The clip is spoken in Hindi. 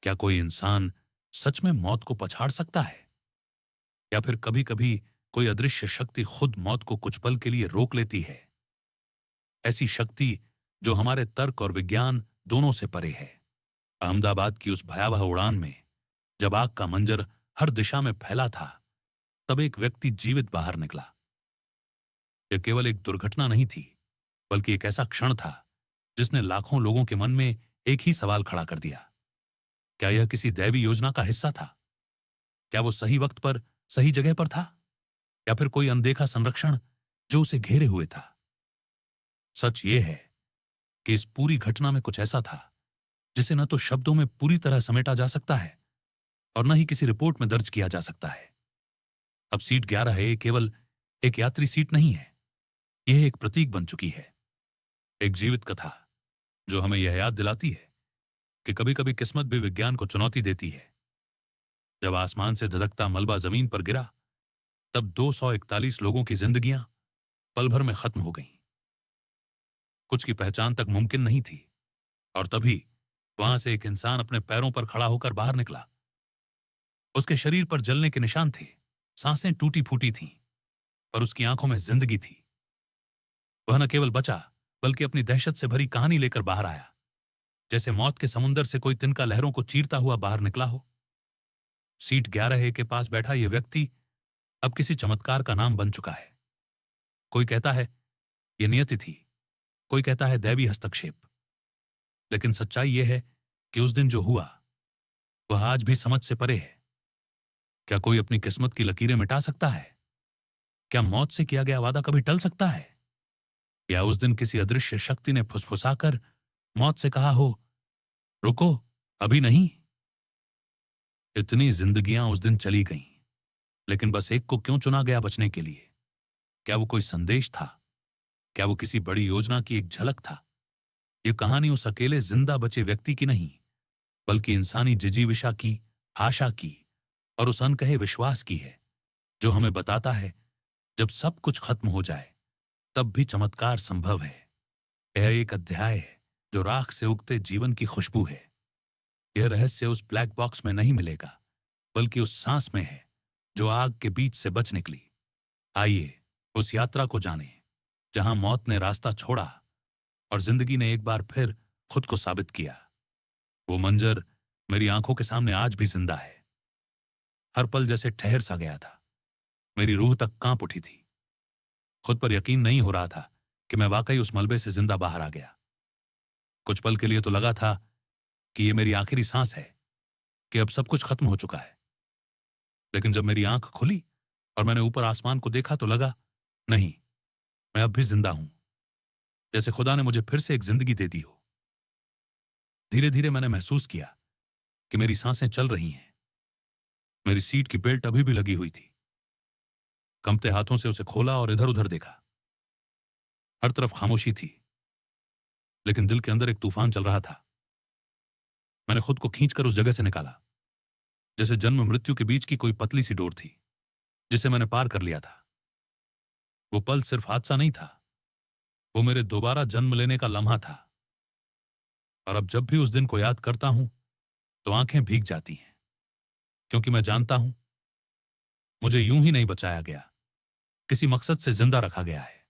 क्या कोई इंसान सच में मौत को पछाड़ सकता है? या फिर कभी कभी कोई अदृश्य शक्ति खुद मौत को कुछ पल के लिए रोक लेती है? ऐसी शक्ति जो हमारे तर्क और विज्ञान दोनों से परे है। अहमदाबाद की उस भयावह उड़ान में जब आग का मंजर हर दिशा में फैला था, तब एक व्यक्ति जीवित बाहर निकला। यह केवल एक दुर्घटना नहीं थी, बल्कि एक ऐसा क्षण था जिसने लाखों लोगों के मन में एक ही सवाल खड़ा कर दिया। क्या यह किसी दैवी योजना का हिस्सा था? क्या वो सही वक्त पर सही जगह पर था? या फिर कोई अनदेखा संरक्षण जो उसे घेरे हुए था? सच ये है कि इस पूरी घटना में कुछ ऐसा था जिसे न तो शब्दों में पूरी तरह समेटा जा सकता है और न ही किसी रिपोर्ट में दर्ज किया जा सकता है। अब सीट 11 है केवल एक यात्री सीट नहीं है, यह एक प्रतीक बन चुकी है, एक जीवित कथा जो हमें यह याद दिलाती है कि कभी कभी किस्मत भी विज्ञान को चुनौती देती है। जब आसमान से धधकता मलबा जमीन पर गिरा, तब 241 लोगों की जिंदगियां पल भर में खत्म हो गईं। कुछ की पहचान तक मुमकिन नहीं थी, और तभी वहां से एक इंसान अपने पैरों पर खड़ा होकर बाहर निकला। उसके शरीर पर जलने के निशान थे, सांसें टूटी फूटी थीं, पर उसकी आंखों में जिंदगी थी। वह न केवल बचा, बल्कि अपनी दहशत से भरी कहानी लेकर बाहर आया, जैसे मौत के समुंदर से कोई तिनका लहरों को चीरता हुआ बाहर निकला हो। सीट 11 के पास बैठा यह व्यक्ति अब किसी चमत्कार का नाम बन चुका है। कोई कहता है यह नियति थी, कोई कहता है दैवी हस्तक्षेप, लेकिन सच्चाई यह है कि उस दिन जो हुआ वह आज भी समझ से परे है। क्या कोई अपनी किस्मत की लकीरें मिटा सकता है? क्या मौत से किया गया वादा कभी टल सकता है? या उस दिन किसी अदृश्य शक्ति ने फुसफुसाकर मौत से कहा हो, रुको, अभी नहीं? इतनी जिंदगियां उस दिन चली गईं, लेकिन बस एक को क्यों चुना गया बचने के लिए? क्या वो कोई संदेश था? क्या वो किसी बड़ी योजना की एक झलक था? ये कहानी उस अकेले जिंदा बचे व्यक्ति की नहीं, बल्कि इंसानी जिजीविषा की, आशा की और उस अनकहे विश्वास की है, जो हमें बताता है जब सब कुछ खत्म हो जाए तब भी चमत्कार संभव है। यह एक अध्याय है जो राख से उगते जीवन की खुशबू है। यह रहस्य उस ब्लैक बॉक्स में नहीं मिलेगा, बल्कि उस सांस में है जो आग के बीच से बच निकली। आइए उस यात्रा को जानें जहां मौत ने रास्ता छोड़ा और जिंदगी ने एक बार फिर खुद को साबित किया। वो मंजर मेरी आंखों के सामने आज भी जिंदा है। हर पल जैसे ठहर सा गया था, मेरी रूह तक कांप उठी थी। खुद पर यकीन नहीं हो रहा था कि मैं वाकई उस मलबे से जिंदा बाहर आ गया। कुछ पल के लिए तो लगा था कि ये मेरी आखिरी सांस है, कि अब सब कुछ खत्म हो चुका है। लेकिन जब मेरी आंख खुली और मैंने ऊपर आसमान को देखा तो लगा, नहीं, मैं अब भी जिंदा हूं, जैसे खुदा ने मुझे फिर से एक जिंदगी दे दी हो। धीरे धीरे मैंने महसूस किया कि मेरी सांसें चल रही हैं। मेरी सीट की बेल्ट अभी भी लगी हुई थी। कंपते हाथों से उसे खोला और इधर उधर देखा। हर तरफ खामोशी थी, लेकिन दिल के अंदर एक तूफान चल रहा था। मैंने खुद को खींचकर उस जगह से निकाला, जैसे जन्म मृत्यु के बीच की कोई पतली सी डोर थी जिसे मैंने पार कर लिया था। वो पल सिर्फ हादसा नहीं था, वो मेरे दोबारा जन्म लेने का लम्हा था। और अब जब भी उस दिन को याद करता हूं तो आंखें भीग जाती हैं, क्योंकि मैं जानता हूं मुझे यूं ही नहीं बचाया गया, किसी मकसद से जिंदा रखा गया है।